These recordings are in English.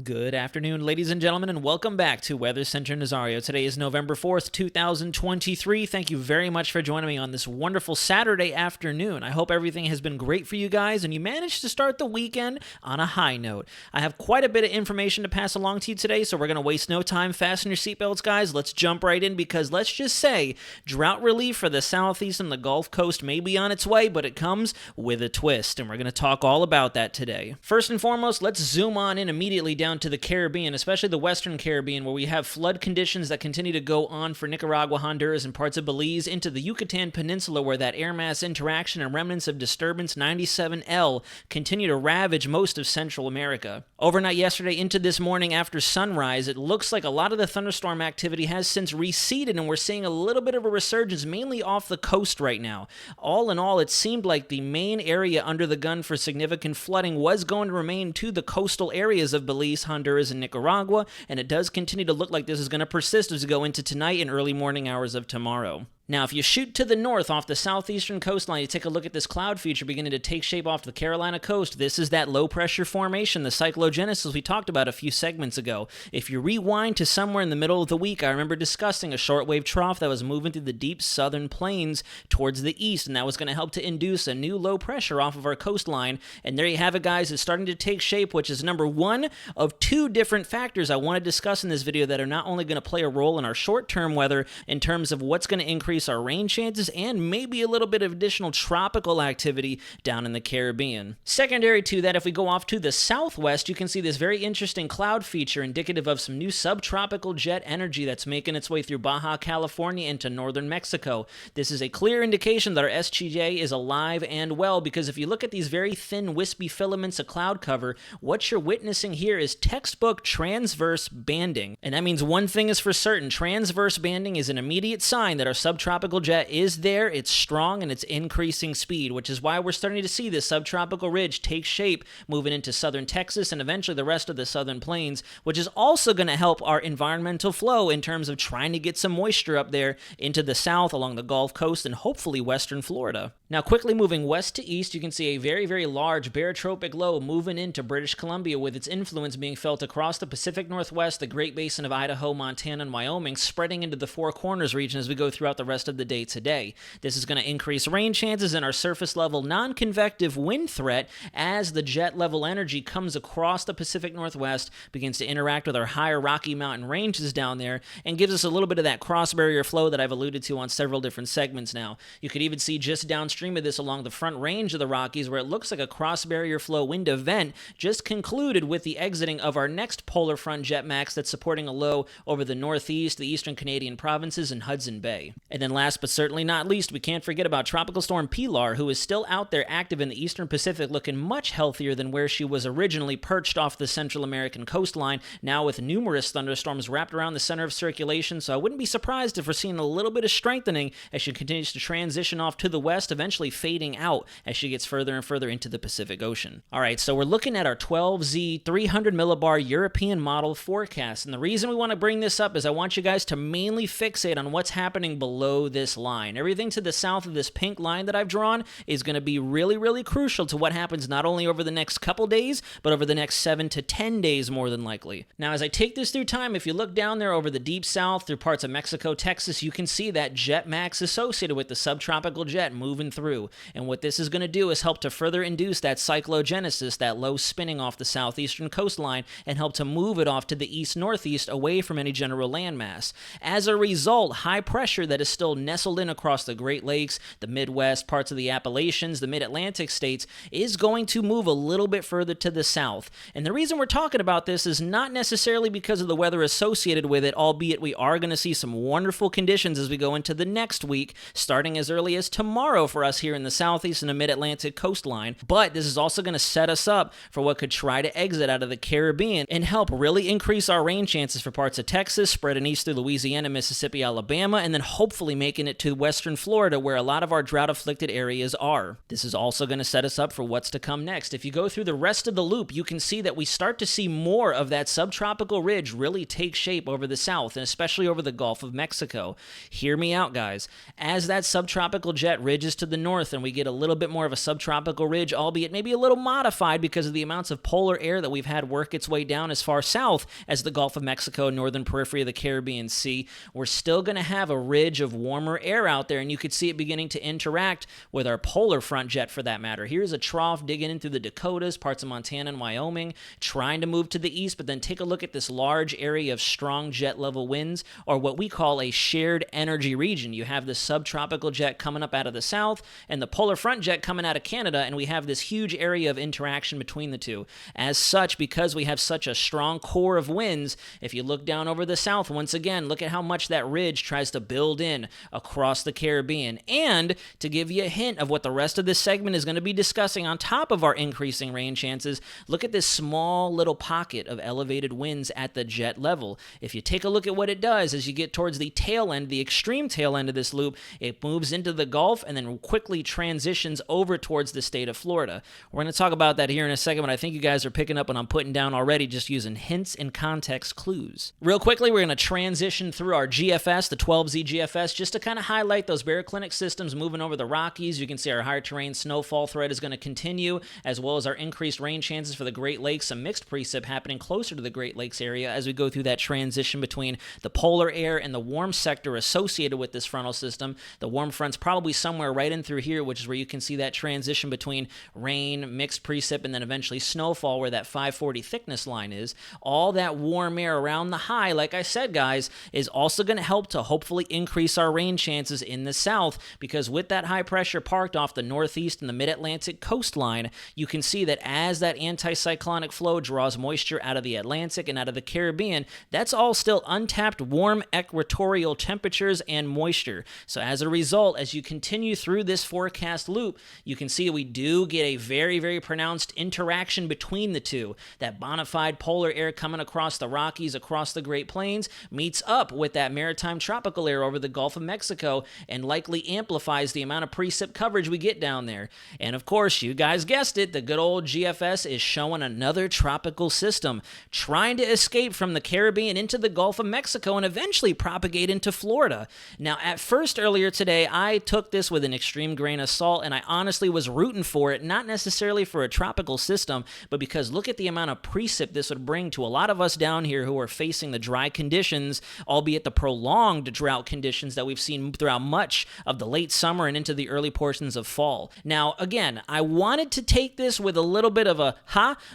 Good afternoon, ladies and gentlemen, and welcome back to Weather Center Nazario. Today is November 4th, 2023. Thank you very much for joining me on this wonderful Saturday afternoon. I hope everything has been great for you guys, and you managed to start the weekend on a high note. I have quite a bit of information to pass along to you today, so we're going to waste no time. Fasten your seatbelts, guys. Let's jump right in, because let's just say drought relief for the southeast and the Gulf Coast may be on its way, but it comes with a twist, and we're going to talk all about that today. First and foremost, let's zoom on in immediately down to the Caribbean, especially the Western Caribbean, where we have flood conditions that continue to go on for Nicaragua, Honduras, and parts of Belize, into the Yucatan Peninsula, where that air mass interaction and remnants of disturbance 97L continue to ravage most of Central America. Overnight yesterday into this morning after sunrise, it looks like a lot of the thunderstorm activity has since receded, and we're seeing a little bit of a resurgence, mainly off the coast right now. All in all, it seemed like the main area under the gun for significant flooding was going to remain to the coastal areas of Belize, Honduras, and Nicaragua, and it does continue to look like this is going to persist as we go into tonight and early morning hours of tomorrow. Now, if you shoot to the north off the southeastern coastline, you take a look at this cloud feature beginning to take shape off the Carolina coast. This is that low-pressure formation, the cyclogenesis we talked about a few segments ago. If you rewind to somewhere in the middle of the week, I remember discussing a shortwave trough that was moving through the deep southern plains towards the east, and that was going to help to induce a new low pressure off of our coastline. And there you have it, guys. It's starting to take shape, which is number one of two different factors I want to discuss in this video that are not only going to play a role in our short-term weather in terms of what's going to increase our rain chances and maybe a little bit of additional tropical activity down in the Caribbean. Secondary to that, if we go off to the southwest, you can see this very interesting cloud feature indicative of some new subtropical jet energy that's making its way through Baja California into northern Mexico. This is a clear indication that our SGJ is alive and well, because if you look at these very thin wispy filaments of cloud cover, what you're witnessing here is textbook transverse banding. And that means one thing is for certain: transverse banding is an immediate sign that our subtropical jet is there, it's strong, and it's increasing speed, which is why we're starting to see this subtropical ridge take shape moving into southern Texas and eventually the rest of the southern plains, which is also going to help our environmental flow in terms of trying to get some moisture up there into the south along the Gulf Coast and hopefully western Florida. Now, quickly moving west to east, you can see a very, very large barotropic low moving into British Columbia, with its influence being felt across the Pacific Northwest, the Great Basin of Idaho, Montana, and Wyoming, spreading into the Four Corners region as we go throughout the rest of the day today. This is going to increase rain chances and our surface level non-convective wind threat as the jet level energy comes across the Pacific Northwest, begins to interact with our higher Rocky Mountain ranges down there, and gives us a little bit of that cross barrier flow that I've alluded to on several different segments now. You could even see just downstream of this along the front range of the Rockies, where it looks like a cross barrier flow wind event just concluded with the exiting of our next polar front jet max that's supporting a low over the northeast, the eastern Canadian provinces, and Hudson Bay. And then last but certainly not least, we can't forget about Tropical Storm Pilar, who is still out there active in the eastern Pacific, looking much healthier than where she was originally perched off the Central American coastline, now with numerous thunderstorms wrapped around the center of circulation, so I wouldn't be surprised if we're seeing a little bit of strengthening as she continues to transition off to the west, eventually fading out as she gets further and further into the Pacific Ocean. Alright, so we're looking at our 12Z 300 millibar European model forecast, and the reason we want to bring this up is I want you guys to mainly fixate on what's happening below this line. Everything to the south of this pink line that I've drawn is going to be really, really crucial to what happens not only over the next couple days, but over the next 7 to 10 days more than likely. Now, as I take this through time, if you look down there over the deep south through parts of Mexico, Texas, you can see that jet max associated with the subtropical jet moving through. And what this is going to do is help to further induce that cyclogenesis, that low spinning off the southeastern coastline, and help to move it off to the east-northeast away from any general landmass. As a result, high pressure that is still nestled in across the Great Lakes, the Midwest, parts of the Appalachians, the Mid-Atlantic states, is going to move a little bit further to the south. And the reason we're talking about this is not necessarily because of the weather associated with it, albeit we are going to see some wonderful conditions as we go into the next week, starting as early as tomorrow for us here in the southeast and the Mid-Atlantic coastline. But this is also going to set us up for what could try to exit out of the Caribbean and help really increase our rain chances for parts of Texas, spreading east through Louisiana, Mississippi, Alabama, and then hopefully likely making it to western Florida, where a lot of our drought-afflicted areas are. This is also going to set us up for what's to come next. If you go through the rest of the loop, you can see that we start to see more of that subtropical ridge really take shape over the south, and especially over the Gulf of Mexico. Hear me out, guys. As that subtropical jet ridges to the north and we get a little bit more of a subtropical ridge, albeit maybe a little modified because of the amounts of polar air that we've had work its way down as far south as the Gulf of Mexico, northern periphery of the Caribbean Sea, we're still going to have a ridge of warmer air out there, and you could see it beginning to interact with our polar front jet for that matter. Here's a trough digging in through the Dakotas, parts of Montana and Wyoming, trying to move to the east, but then take a look at this large area of strong jet level winds, or what we call a shared energy region. You have the subtropical jet coming up out of the south and the polar front jet coming out of Canada, and we have this huge area of interaction between the two. As such, because we have such a strong core of winds, if you look down over the south, once again, look at how much that ridge tries to build in across the Caribbean. And to give you a hint of what the rest of this segment is going to be discussing on top of our increasing rain chances, look at this small little pocket of elevated winds at the jet level. If you take a look at what it does as you get towards the tail end, the extreme tail end of this loop, it moves into the Gulf and then quickly transitions over towards the state of Florida. We're going to talk about that here in a second, but I think you guys are picking up what I'm putting down already, just using hints and context clues. Real quickly, we're going to transition through our GFS, the 12Z GFS, just to kind of highlight those baroclinic systems moving over the Rockies. You can see our higher terrain snowfall threat is going to continue, as well as our increased rain chances for the Great Lakes, some mixed precip happening closer to the Great Lakes area as we go through that transition between the polar air and the warm sector associated with this frontal system. The warm front's probably somewhere right in through here, which is where you can see that transition between rain, mixed precip, and then eventually snowfall, where that 540 thickness line is. All that warm air around the high, like I said, guys, is also going to help to hopefully increase our rain chances in the south, because with that high pressure parked off the northeast and the mid-Atlantic coastline, you can see that as that anticyclonic flow draws moisture out of the Atlantic and out of the Caribbean, that's all still untapped warm equatorial temperatures and moisture. So as a result, as you continue through this forecast loop, you can see we do get a very, very pronounced interaction between the two. That bona fide polar air coming across the Rockies, across the Great Plains, meets up with that maritime tropical air over the Gulf of Mexico and likely amplifies the amount of precip coverage we get down there. And of course, you guys guessed it, the good old GFS is showing another tropical system trying to escape from the Caribbean into the Gulf of Mexico and eventually propagate into Florida. Now, at first earlier today, I took this with an extreme grain of salt, and I honestly was rooting for it, not necessarily for a tropical system, but because look at the amount of precip this would bring to a lot of us down here who are facing the dry conditions, albeit the prolonged drought conditions that we've seen throughout much of the late summer and into the early portions of fall. Now, again, I wanted to take this with a little bit of a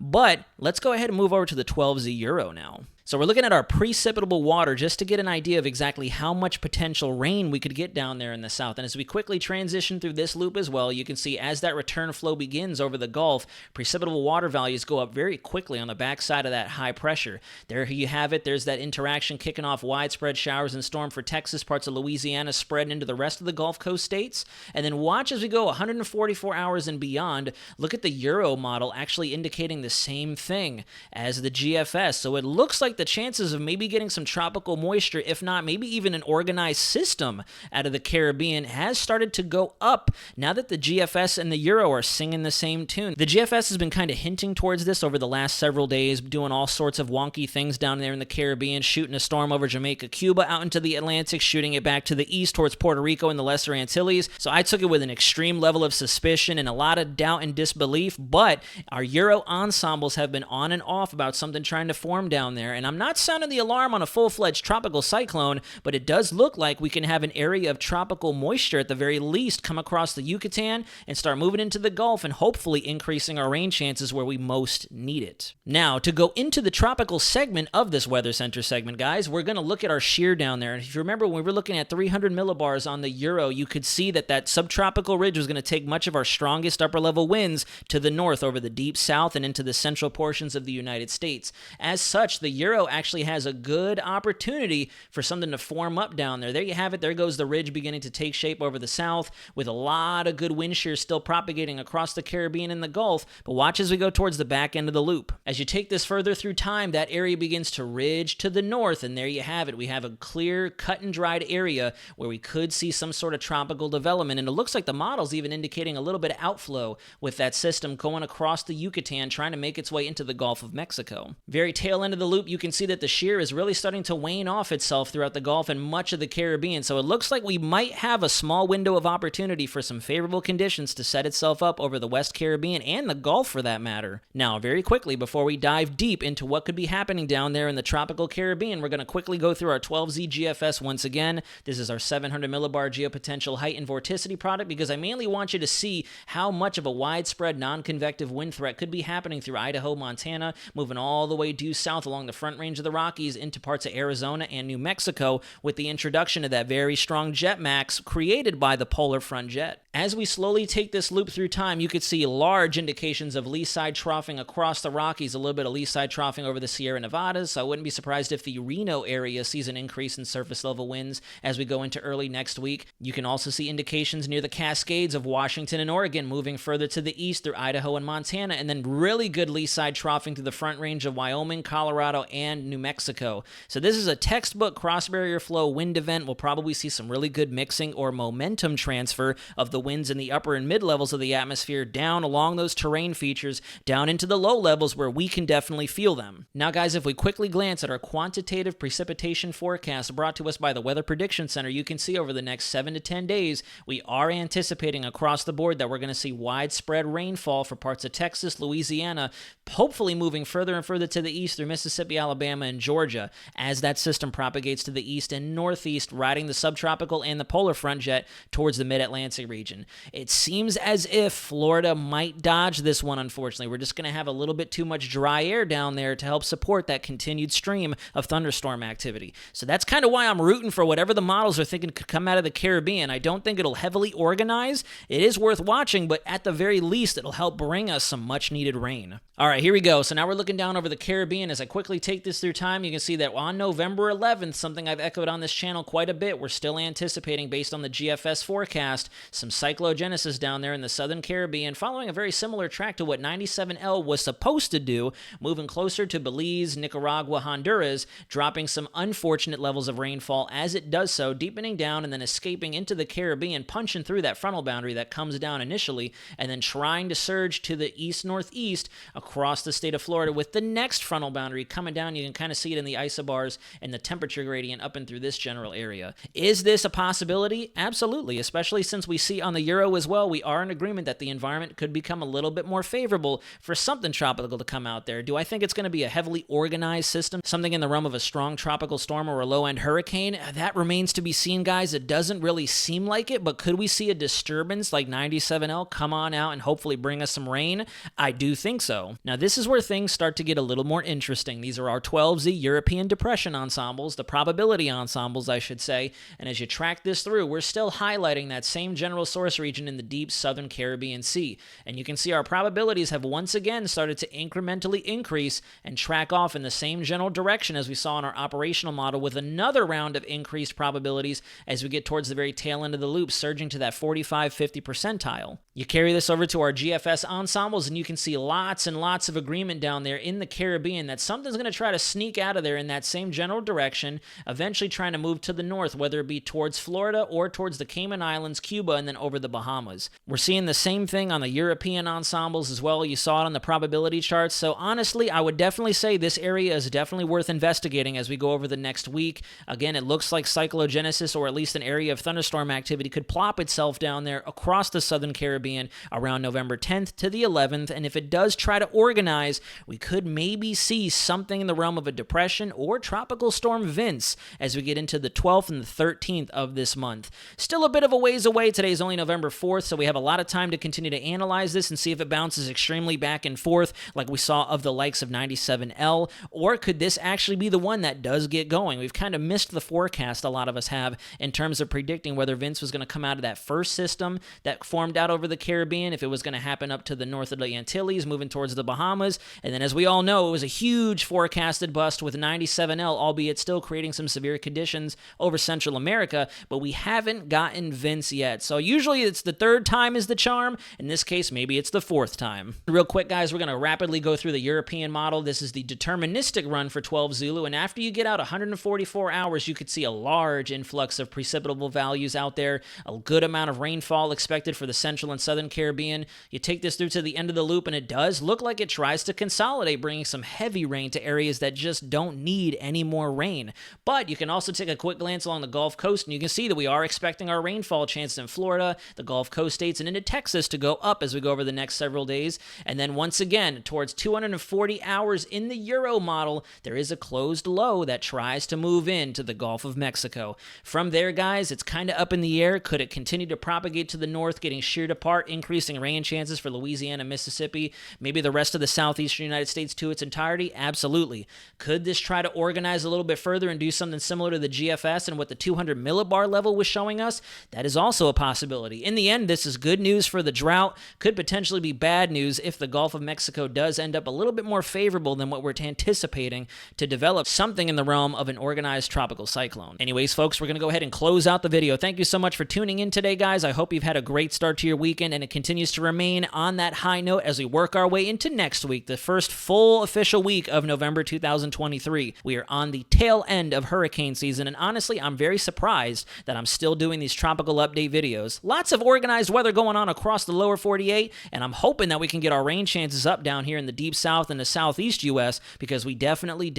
but let's go ahead and move over to the 12Z Euro now. So we're looking at our precipitable water just to get an idea of exactly how much potential rain we could get down there in the south. And as we quickly transition through this loop as well, you can see as that return flow begins over the Gulf, precipitable water values go up very quickly on the backside of that high pressure. There you have it. There's that interaction kicking off widespread showers and storm for Texas, parts of Louisiana, spreading into the rest of the Gulf Coast states. And then watch as we go 144 hours and beyond. Look at the Euro model actually indicating the same thing as the GFS. So it looks like the chances of maybe getting some tropical moisture, if not maybe even an organized system out of the Caribbean, has started to go up now that the GFS and the Euro are singing the same tune. The GFS has been kind of hinting towards this over the last several days, doing all sorts of wonky things down there in the Caribbean, shooting a storm over Jamaica, Cuba, out into the Atlantic, shooting it back to the east towards Puerto Rico and the Lesser Antilles. So I took it with an extreme level of suspicion and a lot of doubt and disbelief, but our Euro ensembles have been on and off about something trying to form down there, and I'm not sounding the alarm on a full-fledged tropical cyclone, but it does look like we can have an area of tropical moisture at the very least come across the Yucatan and start moving into the Gulf and hopefully increasing our rain chances where we most need it. Now, to go into the tropical segment of this Weather Center segment, guys, we're going to look at our shear down there. And if you remember, when we were looking at 300 millibars on the Euro, you could see that that subtropical ridge was going to take much of our strongest upper-level winds to the north over the deep south and into the central portions of the United States. As such, the Euro Euro actually has a good opportunity for something to form up down there. There you have it. There goes the ridge beginning to take shape over the south with a lot of good wind shear still propagating across the Caribbean and the Gulf. But watch as we go towards the back end of the loop. As you take this further through time, that area begins to ridge to the north, and there you have it. We have a clear, cut and dried area where we could see some sort of tropical development, and it looks like the model's even indicating a little bit of outflow with that system going across the Yucatan, trying to make its way into the Gulf of Mexico. Very tail end of the loop, you can see that the shear is really starting to wane off itself throughout the Gulf and much of the Caribbean, so it looks like we might have a small window of opportunity for some favorable conditions to set itself up over the West Caribbean and the Gulf for that matter. Now, very quickly, before we dive deep into what could be happening down there in the tropical Caribbean, we're going to quickly go through our 12Z GFS once again. This is our 700 millibar geopotential height and vorticity product because I mainly want you to see how much of a widespread non-convective wind threat could be happening through Idaho, Montana, moving all the way due south along the front range of the Rockies into parts of Arizona and New Mexico with the introduction of that very strong jet max created by the polar front jet. As we slowly take this loop through time, you could see large indications of lee side troughing across the Rockies, a little bit of lee side troughing over the Sierra Nevadas, so I wouldn't be surprised if the Reno area sees an increase in surface level winds as we go into early next week. You can also see indications near the Cascades of Washington and Oregon moving further to the east through Idaho and Montana, and then really good lee side troughing through the front range of Wyoming, Colorado, and New Mexico. So this is a textbook cross barrier flow wind event. We'll probably see some really good mixing or momentum transfer of the winds in the upper and mid levels of the atmosphere down along those terrain features down into the low levels where we can definitely feel them. Now guys, if we quickly glance at our quantitative precipitation forecast brought to us by the Weather Prediction Center, you can see over the next 7 to 10 days, we are anticipating across the board that we're going to see widespread rainfall for parts of Texas, Louisiana, hopefully moving further and further to the east through Mississippi, Alabama, and Georgia as that system propagates to the east and northeast, riding the subtropical and the polar front jet towards the mid-Atlantic region. It seems as if Florida might dodge this one, unfortunately. We're just going to have a little bit too much dry air down there to help support that continued stream of thunderstorm activity. So that's kind of why I'm rooting for whatever the models are thinking could come out of the Caribbean. I don't think it'll heavily organize. It is worth watching, but at the very least, it'll help bring us some much-needed rain. All right, here we go. So now we're looking down over the Caribbean. As I quickly take this through time, you can see that on November 11th, something I've echoed on this channel quite a bit, we're still anticipating, based on the GFS forecast, some cyclogenesis down there in the southern Caribbean, following a very similar track to what 97L was supposed to do, moving closer to Belize, Nicaragua, Honduras, dropping some unfortunate levels of rainfall as it does so, deepening down and then escaping into the Caribbean, punching through that frontal boundary that comes down initially, and then trying to surge to the east-northeast across the state of Florida with the next frontal boundary coming down. You can kind of see it in the isobars and the temperature gradient up and through this general area. Is this a possibility? Absolutely, especially since we see on the Euro as well, we are in agreement that the environment could become a little bit more favorable for something tropical to come out there. Do I think it's going to be a heavily organized system, something in the realm of a strong tropical storm or a low-end hurricane? That remains to be seen, guys. It doesn't really seem like it, but could we see a disturbance like 97L come on out and hopefully bring us some rain? I do think so. Now, this is where things start to get a little more interesting. These are our 12Z European depression ensembles, the probability ensembles, I should say, and as you track this through, we're still highlighting that same general source region in the deep southern Caribbean Sea, and you can see our probabilities have once again started to incrementally increase and track off in the same general direction as we saw in our operational model, with another round of increased probabilities as we get towards the very tail end of the loop, surging to that 45-50 percentile. You carry this over to our GFS ensembles, and you can see lots and lots of agreement down there in the Caribbean that something's going to try to sneak out of there in that same general direction, eventually trying to move to the north, whether it be towards Florida or towards the Cayman Islands, Cuba, and then over the Bahamas. We're seeing the same thing on the European ensembles as well. You saw it on the probability charts. So honestly, I would definitely say this area is definitely worth investigating as we go over the next week. Again, it looks like cyclogenesis, or at least an area of thunderstorm activity, could plop itself down there across the southern Caribbean around November 10th to the 11th. And if it does try to organize, we could maybe see something in the realm of a depression or tropical storm Vince as we get into the 12th and the 13th of this month. Still a bit of a ways away. Today's only only November 4th, so we have a lot of time to continue to analyze this and see if it bounces extremely back and forth like we saw of the likes of 97L, or could this actually be the one that does get going? We've kind of missed the forecast, a lot of us have, in terms of predicting whether Vince was going to come out of that first system that formed out over the Caribbean, if it was going to happen up to the north of the Antilles, moving towards the Bahamas, and then as we all know, it was a huge forecasted bust with 97L, albeit still creating some severe conditions over Central America, but we haven't gotten Vince yet. So usually it's the third time is the charm. In this case, maybe it's the fourth time. Real quick, guys, we're going to rapidly go through the European model. This is the deterministic run for 12 Zulu, and after you get out 144 hours, you could see a large influx of precipitable values out there, a good amount of rainfall expected for the central and southern Caribbean. You take this through to the end of the loop, and it does look like it tries to consolidate, bringing some heavy rain to areas that just don't need any more rain. But you can also take a quick glance along the Gulf Coast, and you can see that we are expecting our rainfall chances in Florida, the Gulf Coast states, and into Texas to go up as we go over the next several days. And then once again, towards 240 hours in the Euro model, there is a closed low that tries to move into the Gulf of Mexico. From there, guys, it's kind of up in the air. Could it continue to propagate to the north, getting sheared apart, increasing rain chances for Louisiana, Mississippi, maybe the rest of the southeastern United States to its entirety? Absolutely. Could this try to organize a little bit further and do something similar to the GFS and what the 200 millibar level was showing us? That is also a possibility. In the end, this is good news for the drought. Could potentially be bad news if the Gulf of Mexico does end up a little bit more favorable than what we're anticipating to develop something in the realm of an organized tropical cyclone. Anyways, folks, we're going to go ahead and close out the video. Thank you so much for tuning in today, guys. I hope you've had a great start to your weekend, and it continues to remain on that high note as we work our way into next week, the first full official week of November 2023. We are on the tail end of hurricane season, and honestly, I'm very surprised that I'm still doing these tropical update videos. Lots of organized weather going on across the lower 48, and I'm hoping that we can get our rain chances up down here in the deep south and the southeast U.S. because we definitely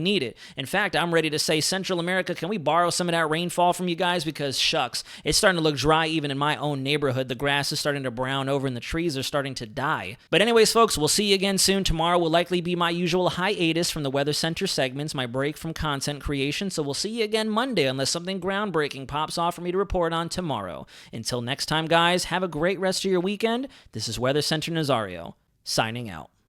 need it. In fact, I'm ready to say, Central America, can we borrow some of that rainfall from you guys? Because shucks, it's starting to look dry even in my own neighborhood. The grass is starting to brown over and the trees are starting to die. But anyways, folks, we'll see you again soon. Tomorrow will likely be my usual hiatus from the Weather Center segments, my break from content creation, so we'll see you again Monday unless something groundbreaking pops off for me to report on tomorrow. Until next time, guys, have a great rest of your weekend. This is Weather Center Nazario, signing out.